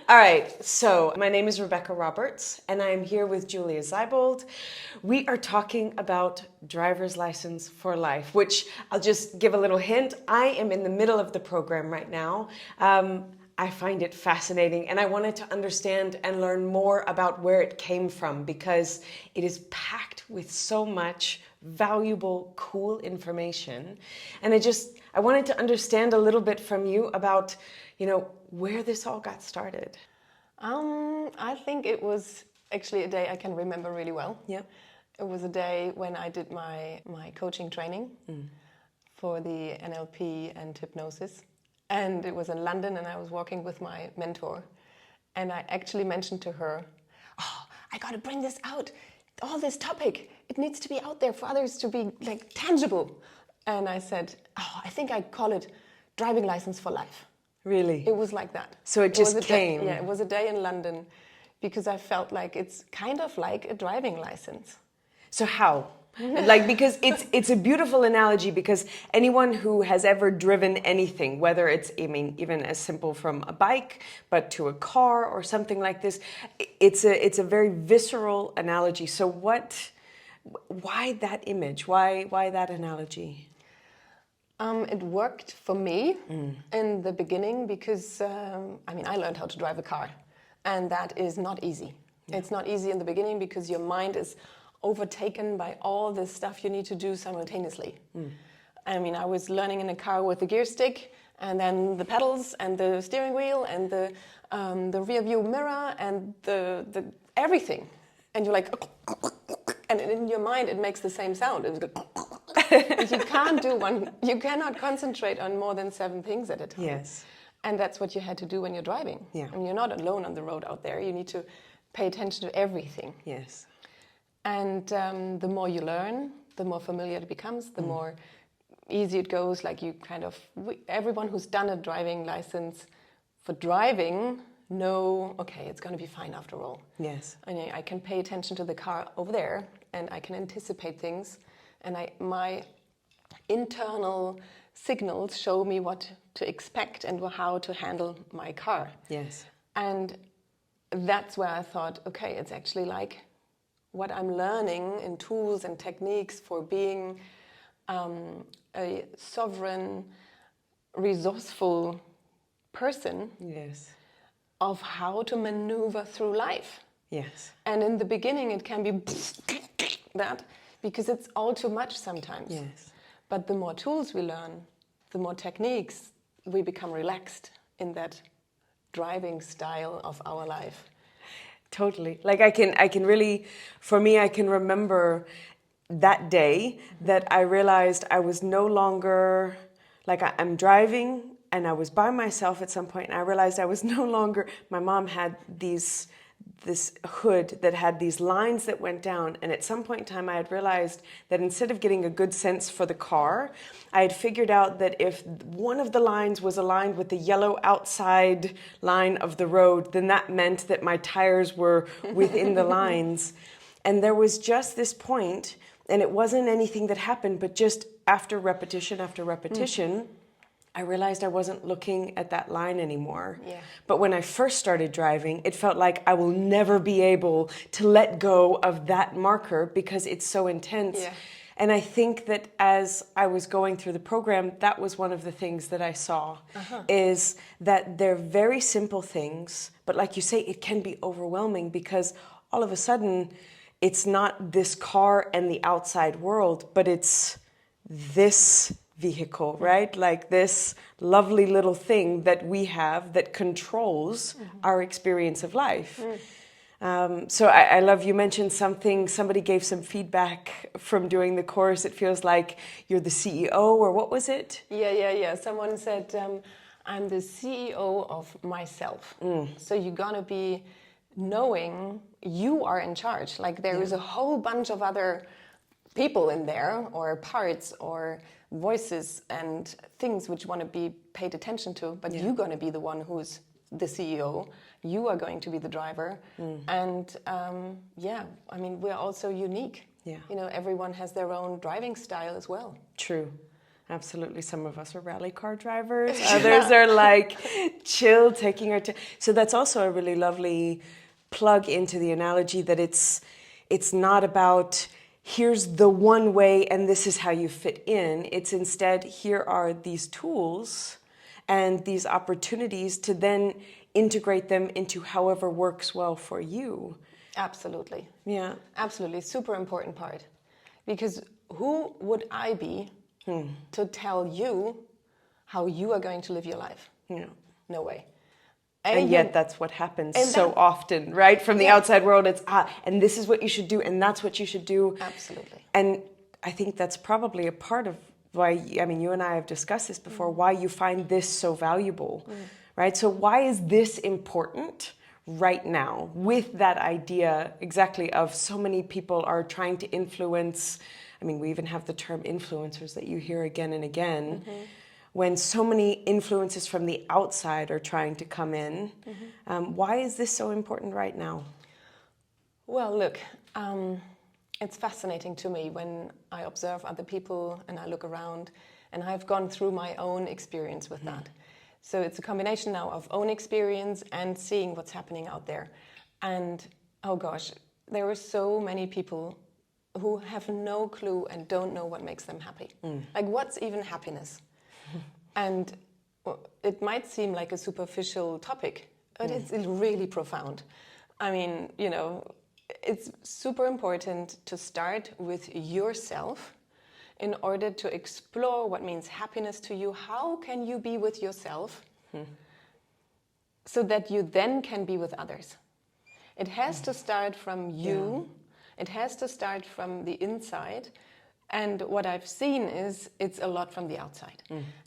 All right, so my name is Rebecca Roberts, and I am here with Julia Zeibold. We are talking about driver's license for life, which I'll just give a little hint. I am in the middle of the program right now. I find it fascinating, and I wanted to understand and learn more about where it came from because it is packed with so much valuable, cool information. And I wanted to understand a little bit from you about, where this all got started. I think it was actually a day I can remember really well. Yeah. It was a day when I did my coaching training for the NLP and hypnosis. And it was in London, and I was walking with my mentor. And I actually mentioned to her, I got to bring this out. All this topic, it needs to be out there for others to be tangible. And I said, I think I call it driving license for life. Really? It was like that. So it just came. Yeah, it was a day in London because I felt like it's kind of like a driving license. So how? Because it's a beautiful analogy because anyone who has ever driven anything, whether it's, even as simple from a bike, but to a car or something like this, it's a very visceral analogy. So why that image? Why that analogy? It worked for me in the beginning because, I learned how to drive a car, and that is not easy. Yeah. It's not easy in the beginning because your mind is overtaken by all the stuff you need to do simultaneously. I was learning in a car with the gear stick, and then the pedals, and the steering wheel, and the rear view mirror, and the everything. And you're like, and in your mind it makes the same sound. It's you can't do one. You cannot concentrate on more than 7 things at a time. Yes. And that's what you had to do when you're driving. Yeah. You're not alone on the road out there. You need to pay attention to everything. Yes. And the more you learn, the more familiar it becomes, the more easy it goes. Everyone who's done a driving license for driving know, okay, it's going to be fine after all. Yes. And I can pay attention to the car over there, and I can anticipate things. And my internal signals show me what to expect and how to handle my car. Yes. And that's where I thought, okay, it's actually like what I'm learning in tools and techniques for being a sovereign, resourceful person. Yes. Of how to maneuver through life. Yes. And in the beginning it can be that because it's all too much sometimes. Yes. But the more tools we learn, the more techniques, we become relaxed in that driving style of our life. Totally. I can really, for me, I can remember that day that I realized I was no longer, I'm driving and I was by myself at some point, and I realized I was no longer, my mom had this hood that had these lines that went down, and at some point in time I had realized that instead of getting a good sense for the car, I had figured out that if one of the lines was aligned with the yellow outside line of the road, then that meant that my tires were within the lines. And there was just this point, and it wasn't anything that happened, but just after repetition, I realized I wasn't looking at that line anymore. Yeah. But when I first started driving, it felt like I will never be able to let go of that marker because it's so intense. Yeah. And I think that as I was going through the program, that was one of the things that I saw, is that they're very simple things, but like you say, it can be overwhelming because all of a sudden, it's not this car and the outside world, but it's this vehicle, right? Like this lovely little thing that we have that controls our experience of life. So I love, you mentioned somebody gave some feedback from doing the course. It feels like you're the CEO, or what was it? Yeah. Someone said, I'm the CEO of myself. So you're gonna be knowing you are in charge. There is a whole bunch of other people in there, or parts, or voices and things which want to be paid attention to, but you're going to be the one who's the CEO. You are going to be the driver. And we're also unique. Yeah. Everyone has their own driving style as well. True. Absolutely. Some of us are rally car drivers. Others are like chill, taking our time. So that's also a really lovely plug into the analogy that it's not about here's the one way and this is how you fit in. It's instead, here are these tools and these opportunities to then integrate them into however works well for you. Absolutely. Yeah. Absolutely. Super important part. Because who would I be to tell you how you are going to live your life? Yeah. No way. And yet that's what happens and so that- often, right? From the Yeah. outside world, it's, and this is what you should do, and that's what you should do. Absolutely. And I think that's probably a part of why, I mean, you and I have discussed this before, why you find this so valuable, right? So why is this important right now with that idea exactly of so many people are trying to influence? I mean, we even have the term influencers that you hear again and again. When so many influences from the outside are trying to come in, why is this so important right now? Well, look, it's fascinating to me when I observe other people and I look around, and I've gone through my own experience with that. So it's a combination now of own experience and seeing what's happening out there. And oh gosh, there are so many people who have no clue and don't know what makes them happy. Like, what's even happiness? And it might seem like a superficial topic, but it's really profound. I mean, you know, it's super important to start with yourself in order to explore what means happiness to you. How can you be with yourself so that you then can be with others? It has to start from you. It has to start from the inside. And what I've seen is it's a lot from the outside.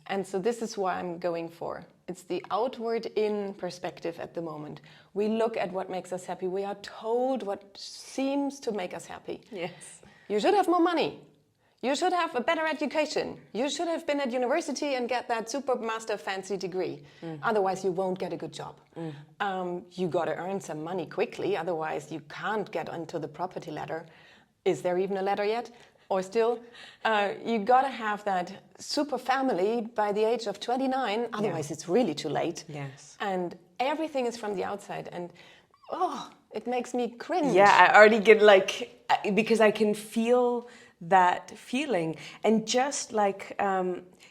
And so this is why I'm going for. It's the outward in perspective at the moment. We look at what makes us happy. We are told what seems to make us happy. Yes. You should have more money. You should have a better education. You should have been at university and get that super master fancy degree. Otherwise, you won't get a good job. You got to earn some money quickly. Otherwise, you can't get onto the property ladder. Is there even a ladder yet? Or still, you got to have that super family by the age of 29. Otherwise, it's really too late. Yes. And everything is from the outside. And it makes me cringe. Yeah, I already get like, because I can feel that feeling. And just like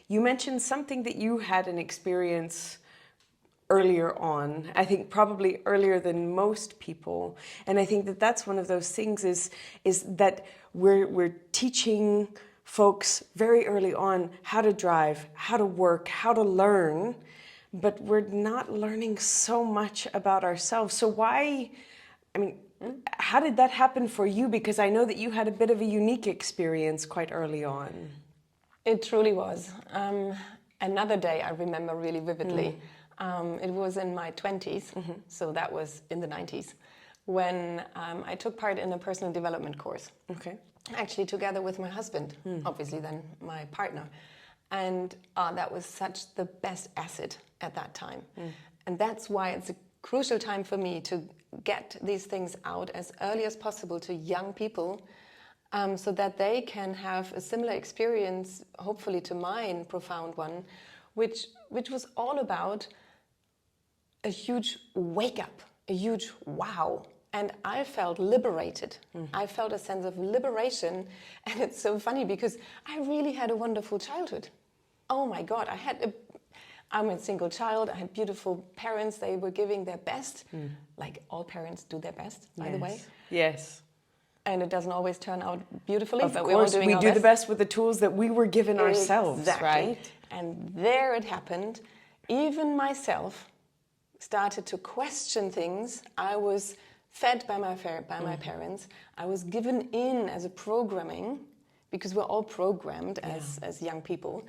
you mentioned something that you had an experience earlier on, I think probably earlier than most people. And I think that that's one of those things is that we're teaching folks very early on how to drive, how to work, how to learn, but we're not learning so much about ourselves. So why, I mean, how did that happen for you? Because I know that you had a bit of a unique experience quite early on. It truly was. Another day I remember really vividly. It was in my 20s, so that was in the 90s, when I took part in a personal development course. Okay. Actually together with my husband, obviously then my partner. And that was such the best asset at that time. And that's why it's a crucial time for me to get these things out as early as possible to young people, so that they can have a similar experience, hopefully to mine, profound one, which was all about a huge wake up, a huge wow. And I felt liberated. I felt a sense of liberation. And it's so funny because I really had a wonderful childhood. Oh my God, I'm a single child. I had beautiful parents. They were giving their best. Like all parents do their best, by the way. Yes. And it doesn't always turn out beautifully, Of but course, we're all doing our we do the best best with the tools that we were given ourselves, Exactly. right? And there it happened. Even myself started to question things. I was fed by my parents. I was given in as a programming, because we're all programmed as young people.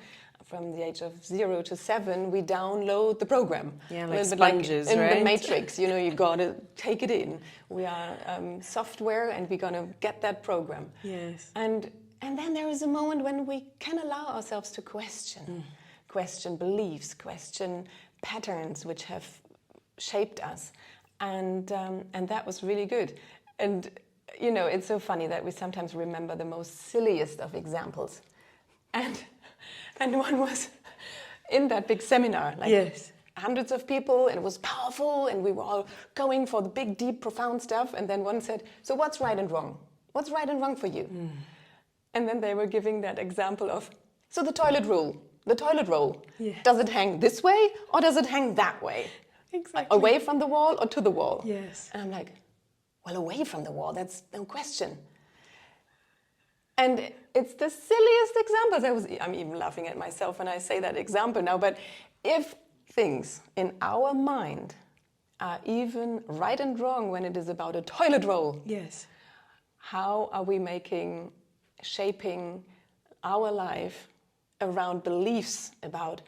From the age of 0 to 7, we download the program. Yeah, A like little bit sponges, like in right? the Matrix, you gotta take it in. We are software, and we're gonna get that program. Yes. And then there is a moment when we can allow ourselves to question beliefs, question patterns which have shaped us, and that was really good. And it's so funny that we sometimes remember the most silliest of examples, and And one was in that big seminar, like Yes. hundreds of people, and it was powerful, and we were all going for the big, deep, profound stuff. And then one said, so what's right and wrong? What's right and wrong for you? And then they were giving that example of, so the toilet roll. Yeah. Does it hang this way or does it hang that way? Exactly. Away from the wall or to the wall? Yes. And I'm like, well, away from the wall, that's no question. And it's the silliest examples. I'm even laughing at myself when I say that example now, but if things in our mind are even right and wrong when it is about a toilet roll, Yes. how are we shaping our life around beliefs about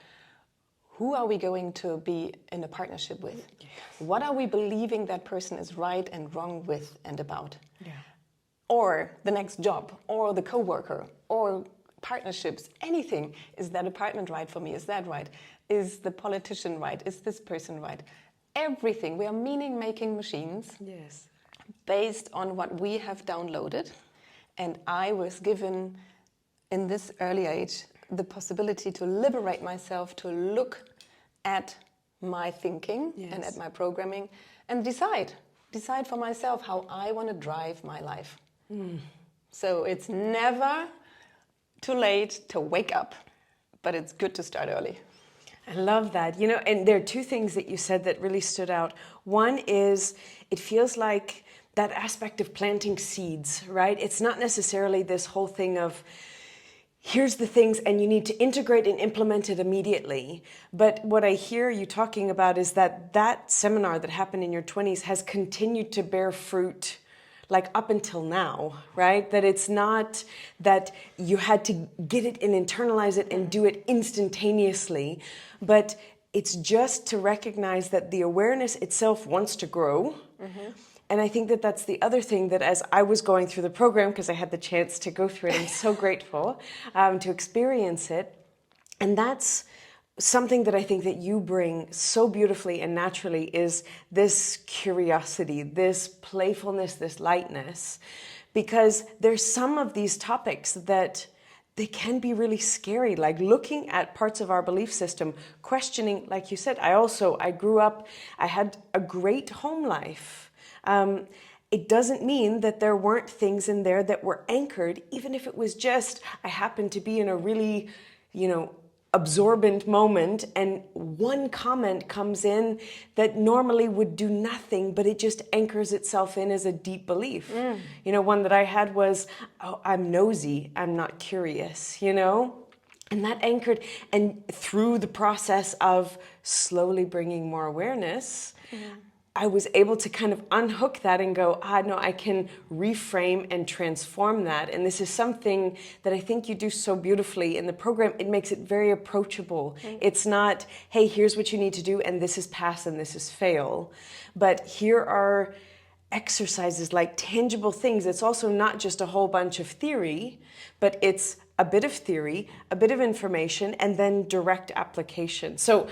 who are we going to be in a partnership with? Yes. What are we believing that person is right and wrong with and about? Yeah. Or the next job, or the coworker, or partnerships, anything. Is that apartment right for me? Is that right? Is the politician right? Is this person right? Everything. We are meaning-making machines. Yes. Based on what we have downloaded. And I was given, in this early age, the possibility to liberate myself, to look at my thinking and at my programming and decide for myself how I want to drive my life. So it's never too late to wake up, but it's good to start early. I love that. You know, and there are two things that you said that really stood out. One is it feels like that aspect of planting seeds, right? It's not necessarily this whole thing of here's the things and you need to integrate and implement it immediately. But what I hear you talking about is that seminar that happened in your 20s has continued to bear fruit like up until now, right? That it's not that you had to get it and internalize it and do it instantaneously, but it's just to recognize that the awareness itself wants to grow. And I think that that's the other thing that as I was going through the program, because I had the chance to go through it, I'm so grateful to experience it. And that's something that I think that you bring so beautifully and naturally is this curiosity, this playfulness, this lightness, because there's some of these topics that they can be really scary, like looking at parts of our belief system, questioning, like you said, I grew up, I had a great home life. It doesn't mean that there weren't things in there that were anchored, even if it was just, I happened to be in a really, absorbent moment and one comment comes in that normally would do nothing, but it just anchors itself in as a deep belief. One that I had was, I'm nosy, I'm not curious, And that anchored, and through the process of slowly bringing more awareness, I was able to kind of unhook that and go, no, I can reframe and transform that. And this is something that I think you do so beautifully in the program. It makes it very approachable. It's not, hey, here's what you need to do, and this is pass and this is fail. But here are exercises, like tangible things. It's also not just a whole bunch of theory, but it's a bit of theory, a bit of information, and then direct application. So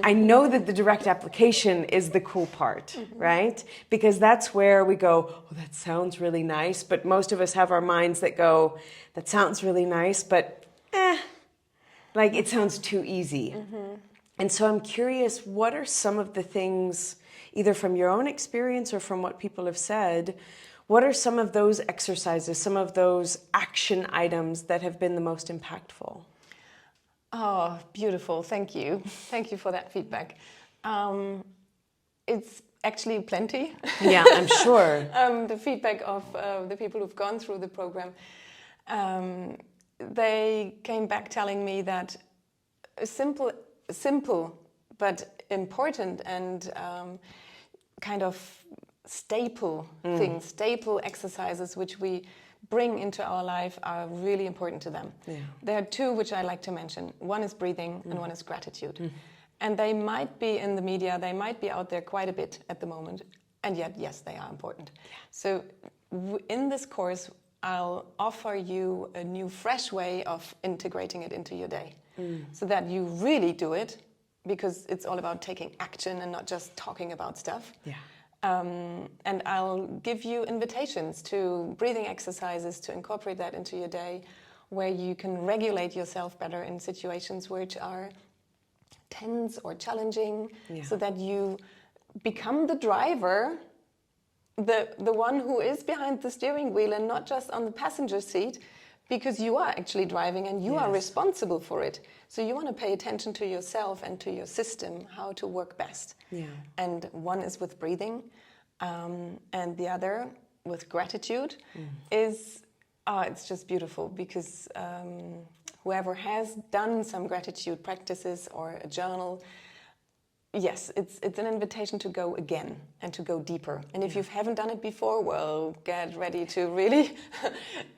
I know that the direct application is the cool part, right? Because that's where we go, that sounds really nice. But most of us have our minds that go, that sounds really nice, but it sounds too easy. And so I'm curious, what are some of the things, either from your own experience or from what people have said, what are some of those exercises, some of those action items that have been the most impactful? Oh, beautiful. Thank you. Thank you for that feedback. It's actually plenty. Yeah, I'm sure. The feedback of the people who've gone through the program, they came back telling me that simple but important and kind of staple things, staple exercises which we bring into our life are really important to them. Yeah. There are two which I like to mention. One is breathing and one is gratitude. And they might be in the media, they might be out there quite a bit at the moment, and yet, yes, they are important. Yeah. So in this course, I'll offer you a new, fresh way of integrating it into your day so that you really do it, because it's all about taking action and not just talking about stuff. Yeah. And I'll give you invitations to breathing exercises to incorporate that into your day, where you can regulate yourself better in situations which are tense or challenging, so that you become the driver, the one who is behind the steering wheel and not just on the passenger seat, because you are actually driving and you are responsible for it. So you want to pay attention to yourself and to your system, how to work best. And one is with breathing, and the other with gratitude is, it's just beautiful, because whoever has done some gratitude practices or a journal, yes, it's an invitation to go again and to go deeper. And if you haven't done it before, well, get ready to really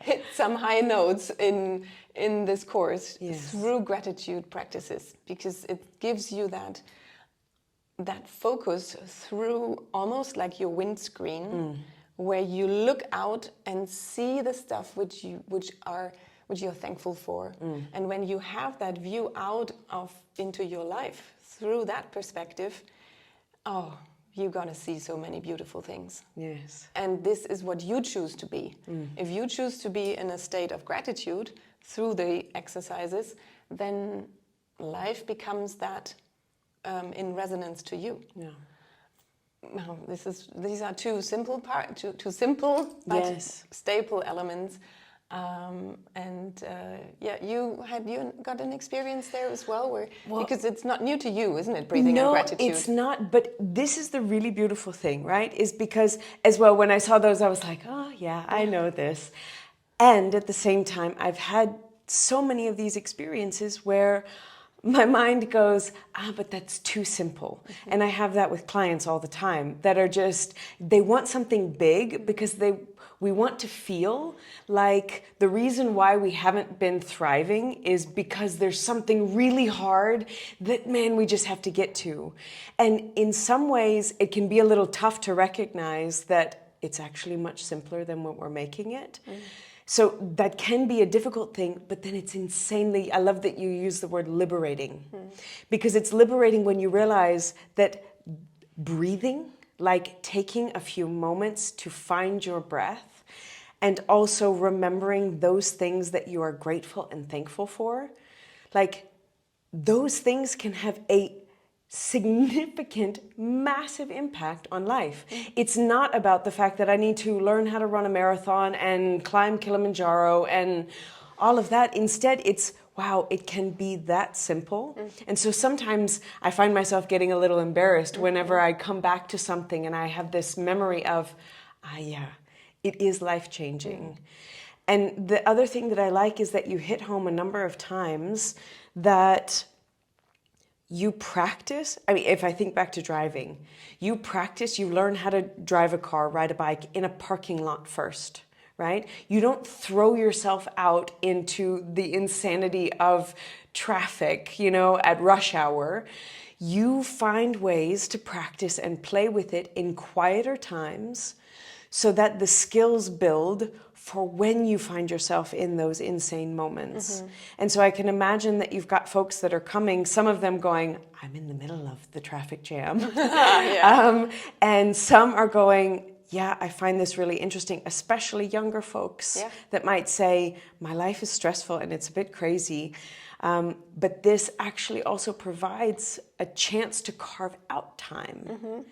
hit some high notes in this course through gratitude practices, because it gives you that focus through almost like your windscreen, where you look out and see the stuff which you're thankful for. And when you have that view out into your life through that perspective, you're gonna see so many beautiful things. Yes. And this is what you choose to be. If you choose to be in a state of gratitude through the exercises, then life becomes that in resonance to you. Now, these are two simple but staple elements. You got an experience there as well, because it's not new to you, isn't it? Breathing and gratitude. No, it's not. But this is the really beautiful thing, right? Is because as well, when I saw those, I was like, oh yeah, I know this. And at the same time, I've had so many of these experiences where my mind goes, but that's too simple. And I have that with clients all the time that are just, they want something big because we want to feel like the reason why we haven't been thriving is because there's something really hard that, man, we just have to get to. And in some ways, it can be a little tough to recognize that it's actually much simpler than what we're making it. So that can be a difficult thing, but then it's insanely, I love that you use the word liberating, because it's liberating when you realize that breathing, like taking a few moments to find your breath, and also remembering those things that you are grateful and thankful for, like those things can have a significant, massive impact on life. It's not about the fact that I need to learn how to run a marathon and climb Kilimanjaro and all of that. Instead, it's, wow, it can be that simple. And so sometimes I find myself getting a little embarrassed whenever I come back to something and I have this memory of, it is life-changing. And the other thing that I like is that you hit home a number of times that you practice. I mean, if I think back to driving, you practice, you learn how to drive a car, ride a bike in a parking lot first, right? You don't throw yourself out into the insanity of traffic, at rush hour. You find ways to practice and play with it in quieter times so that the skills build for when you find yourself in those insane moments. And so I can imagine that you've got folks that are coming, some of them going, I'm in the middle of the traffic jam. And some are going, I find this really interesting, especially younger folks that might say, my life is stressful and it's a bit crazy. But this actually also provides a chance to carve out time.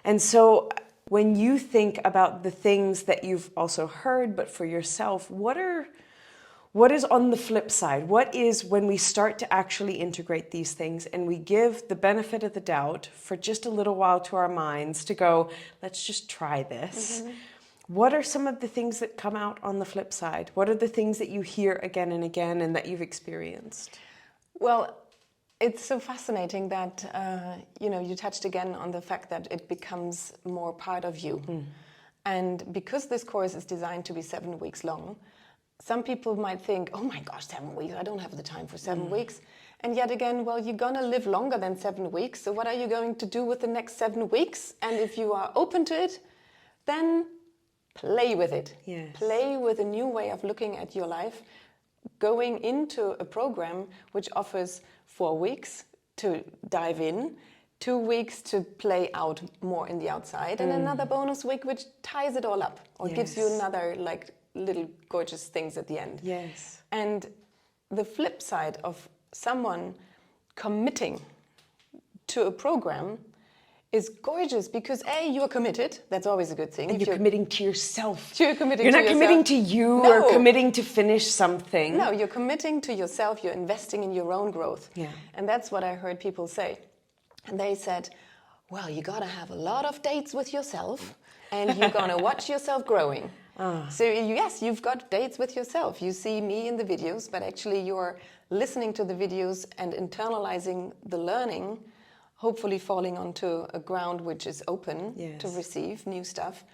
And so when you think about the things that you've also heard, but for yourself, what is on the flip side? What is when we start to actually integrate these things and we give the benefit of the doubt for just a little while to our minds to go, let's just try this. What are some of the things that come out on the flip side? What are the things that you hear again and again and that you've experienced? Well, it's so fascinating that, you touched again on the fact that it becomes more part of you. And because this course is designed to be 7 weeks long, some people might think, oh my gosh, 7 weeks, I don't have the time for 7 weeks. And yet again, well, you're going to live longer than 7 weeks. So what are you going to do with the next 7 weeks? And if you are open to it, then play with it. Play with a new way of looking at your life, going into a program which offers 4 weeks to dive in, 2 weeks to play out more in the outside, and another bonus week which ties it all up or gives you another little gorgeous things at the end. Yes. And the flip side of someone committing to a program is gorgeous because A, you're committed. That's always a good thing. And you're committing to yourself. You're committing You're to not yourself. committing to you No. or committing to finish something. No, you're committing to yourself. You're investing in your own growth. Yeah. And that's what I heard people say. And they said, well, you got to have a lot of dates with yourself and you're going to watch yourself growing. So yes, you've got dates with yourself. You see me in the videos, but actually you're listening to the videos and internalizing the learning, hopefully falling onto a ground which is open to receive new stuff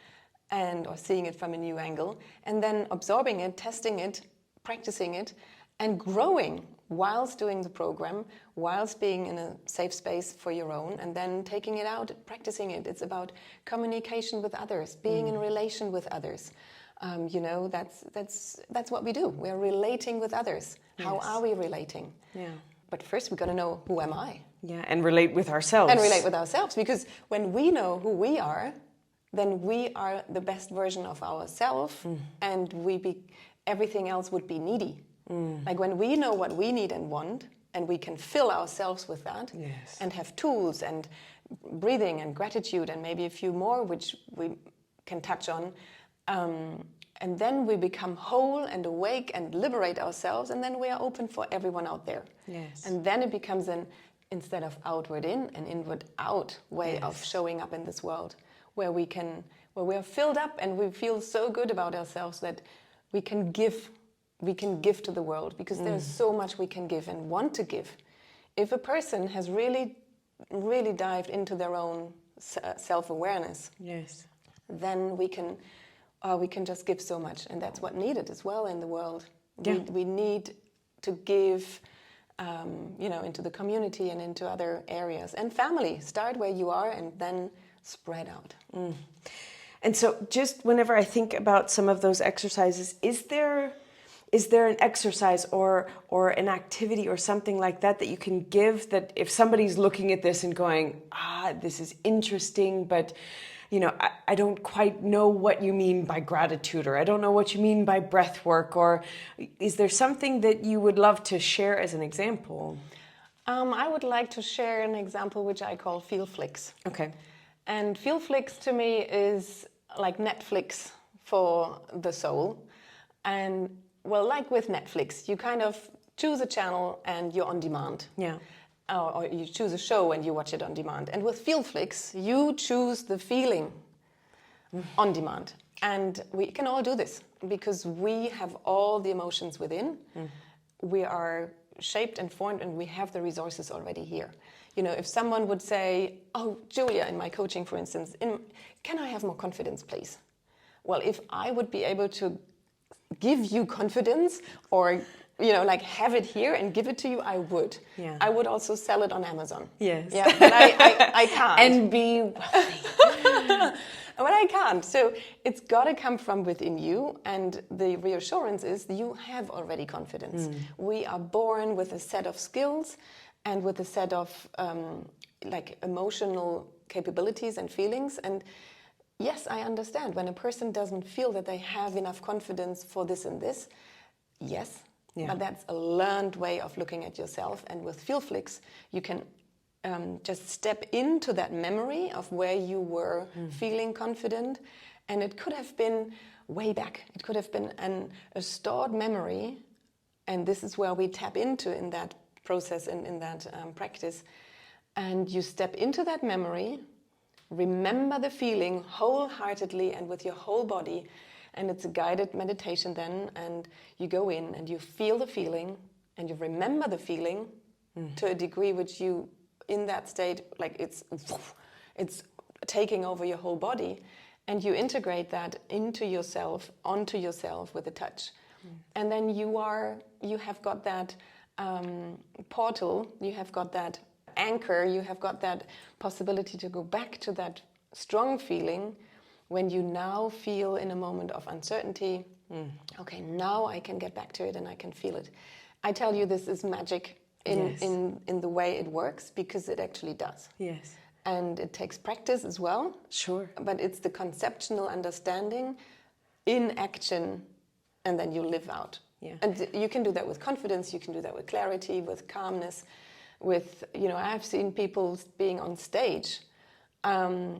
or seeing it from a new angle, and then absorbing it, testing it, practicing it, and growing whilst doing the program, whilst being in a safe space for your own, and then taking it out, practicing it. It's about communication with others, being in relation with others. That's what we do. We're relating with others. How are we relating? Yeah. But first, we've got to know, who am I? Yeah, and relate with ourselves. And relate with ourselves, because when we know who we are, then we are the best version of ourselves, and everything else would be needy. Like when we know what we need and want, and we can fill ourselves with that, and have tools and breathing and gratitude and maybe a few more, which we can touch on, and then we become whole and awake and liberate ourselves, and then we are open for everyone out there. Yes. And then it becomes instead of outward in, an inward out way of showing up in this world, where we are filled up and we feel so good about ourselves that we can give to the world, because there's so much we can give and want to give. If a person has really, really dived into their own self-awareness, then we can just give so much, and that's what needed as well in the world. We need to give, into the community and into other areas, and family. Start where you are and then spread out. And so, just whenever I think about some of those exercises, is there an exercise or an activity or something like that you can give, that if somebody's looking at this and going, this is interesting, but I don't quite know what you mean by gratitude, or I don't know what you mean by breath work, or is there something that you would love to share as an example? I would like to share an example which I call Feel Flicks. Okay. And Feel Flicks to me is like Netflix for the soul. And well, like with Netflix, you kind of choose a channel and you're on demand. Yeah. Or you choose a show and you watch it on demand. And with Feel Flicks, you choose the feeling on demand. And we can all do this because we have all the emotions within. We are shaped and formed, and we have the resources already here. If someone would say, oh, Julia, in my coaching, for instance, can I have more confidence, please? Well, if I would be able to give you confidence, or have it here and give it to you, I would. Yeah. I would also sell it on Amazon. Yes. Yeah, but I can't. And be wealthy. But I can't. So it's got to come from within you, and the reassurance is you have already confidence. We are born with a set of skills and with a set of emotional capabilities and feelings. And yes, I understand when a person doesn't feel that they have enough confidence for this and this. Yes. Yeah. But that's a learned way of looking at yourself. And with Feel Flicks, you can just step into that memory of where you were feeling confident. And it could have been way back. It could have been a stored memory. And this is where we tap into in that process and in that practice. And you step into that memory, remember the feeling wholeheartedly and with your whole body. And it's a guided meditation then, and you go in and you feel the feeling and you remember the feeling to a degree which you, in that state, like it's taking over your whole body, and you integrate that into yourself, onto yourself with a touch. And then you have got that portal, you have got that anchor, you have got that possibility to go back to that strong feeling. When you now feel in a moment of uncertainty, okay, now I can get back to it and I can feel it. I tell you, this is magic in the way it works, because it actually does. Yes. And it takes practice as well. Sure. But it's the conceptual understanding in action and then you live out. Yeah. And you can do that with confidence, you can do that with clarity, with calmness, with, you know, I've seen people being on stage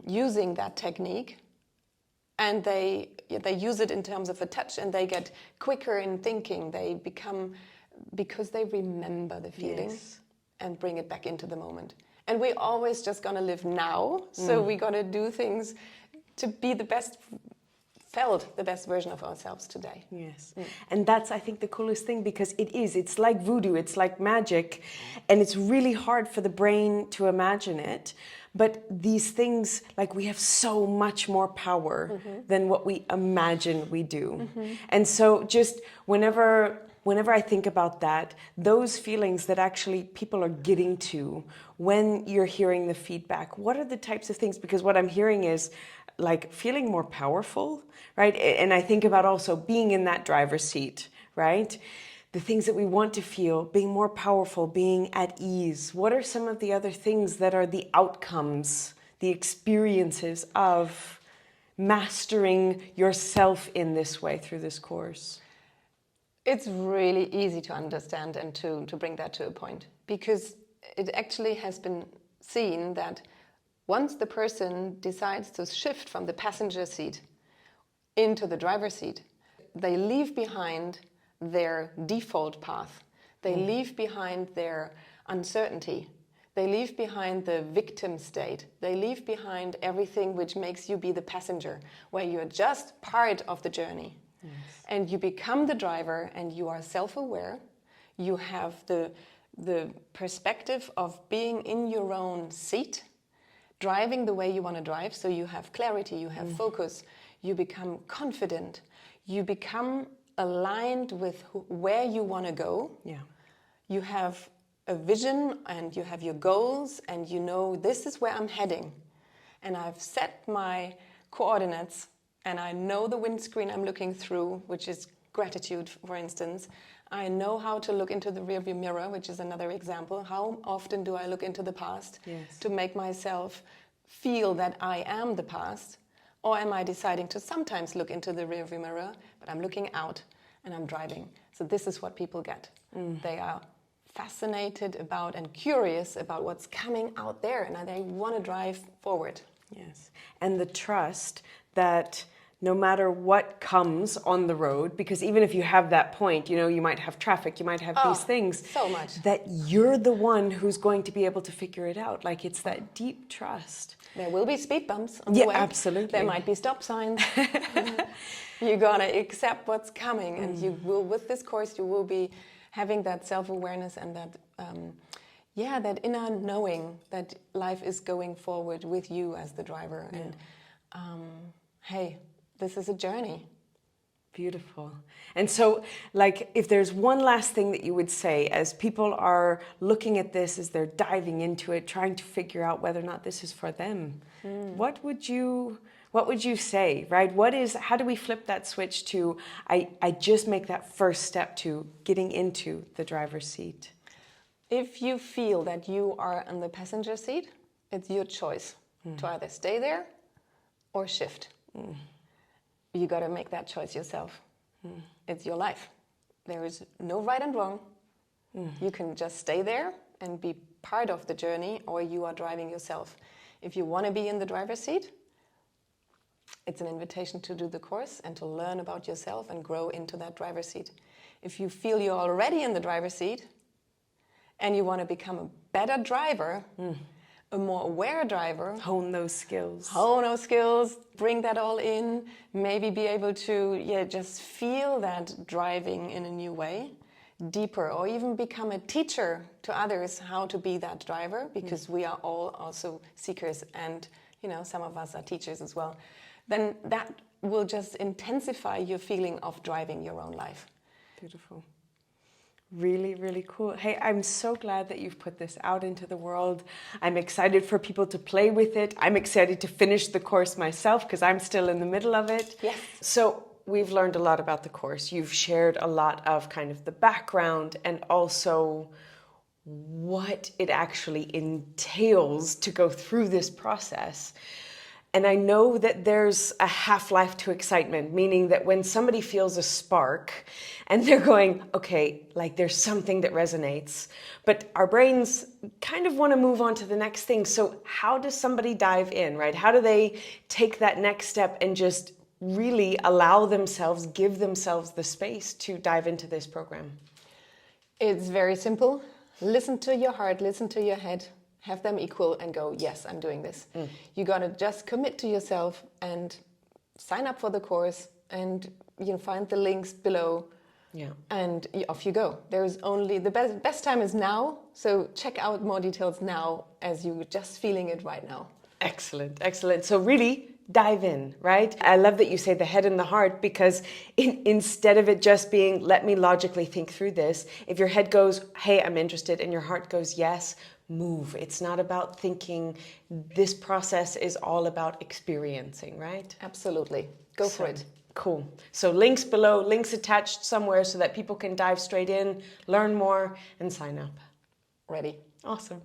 using that technique, and they use it in terms of a touch, and they get quicker in thinking. They become, because they remember the feeling. Yes. And bring it back into the moment. And we're always just gonna live now, so we're gonna do things to be the best version of ourselves today. Yes. And that's, I think, the coolest thing, because it's like voodoo, it's like magic, and it's really hard for the brain to imagine it. But these things, like, we have so much more power than what we imagine we do. And so just whenever I think about that, those feelings that actually people are getting to when you're hearing the feedback, what are the types of things? Because what I'm hearing is like feeling more powerful, right? And I think about also being in that driver's seat, right? The things that we want to feel, being more powerful, being at ease. What are some of the other things that are the outcomes, the experiences of mastering yourself in this way through this course? It's really easy to understand and to bring that to a point, because it actually has been seen that once the person decides to shift from the passenger seat into the driver's seat, they leave behind their default path. They leave behind their uncertainty. They leave behind the victim state. They leave behind everything which makes you be the passenger, where you're just part of the journey. Yes. And you become the driver, and you are self-aware. You have the perspective of being in your own seat, driving the way you want to drive. So you have clarity, you have focus, you become confident, you become aligned with where you want to go. Yeah. You have a vision, and you have your goals, and you know, this is where I'm heading. And I've set my coordinates, and I know the windscreen I'm looking through, which is gratitude, for instance. I know how to look into the rearview mirror, which is another example. How often do I look into the past to make myself feel that I am the past? Or am I deciding to sometimes look into the rearview mirror, but I'm looking out and I'm driving? So this is what people get. They are fascinated about and curious about what's coming out there, and they want to drive forward. Yes. And the trust that no matter what comes on the road, because even if you have that point, you know, you might have traffic, you might have these things, so much, that you're the one who's going to be able to figure it out. Like, it's that deep trust. There will be speed bumps on the way. Absolutely. There might be stop signs. You gotta accept what's coming, and you will, with this course, you will be having that self-awareness and that, that inner knowing that life is going forward with you as the driver. And hey, this is a journey. Beautiful. And so, like, if there's one last thing that you would say as people are looking at this, as they're diving into it, trying to figure out whether or not this is for them, what would you say, right? How do we flip that switch to, I just make that first step to getting into the driver's seat? If you feel that you are in the passenger seat, it's your choice to either stay there or shift. You got to make that choice yourself. It's your life. There is no right and wrong. You can just stay there and be part of the journey, or you are driving yourself. If you want to be in the driver's seat, it's an invitation to do the course and to learn about yourself and grow into that driver's seat. If you feel you're already in the driver's seat and you want to become a better driver, a more aware driver. Hone those skills. Bring that all in. Maybe be able to just feel that driving in a new way, deeper, or even become a teacher to others how to be that driver, because we are all also seekers, and some of us are teachers as well. Then that will just intensify your feeling of driving your own life. Beautiful. Really, really cool. Hey, I'm so glad that you've put this out into the world. I'm excited for people to play with it. I'm excited to finish the course myself, because I'm still in the middle of it. Yes. So we've learned a lot about the course. You've shared a lot of kind of the background and also what it actually entails to go through this process. And I know that there's a half-life to excitement, meaning that when somebody feels a spark and they're going, okay, like there's something that resonates, but our brains kind of want to move on to the next thing. So how does somebody dive in, right? How do they take that next step and just really allow themselves, give themselves the space to dive into this program? It's very simple. Listen to your heart, listen to your head, have them equal and go, yes, I'm doing this. You got to just commit to yourself and sign up for the course, and you find the links below. Yeah. And off you go. There's only the best time is now. So check out more details now as you're just feeling it right now. Excellent, excellent. So really dive in, right? I love that you say the head and the heart, because instead of it just being, let me logically think through this, if your head goes, hey, I'm interested, and your heart goes, yes, move. It's not about thinking. This process is all about experiencing, right? Absolutely. Go for it. Cool. So links below, links attached somewhere so that people can dive straight in, learn more, and sign up. Ready. Awesome.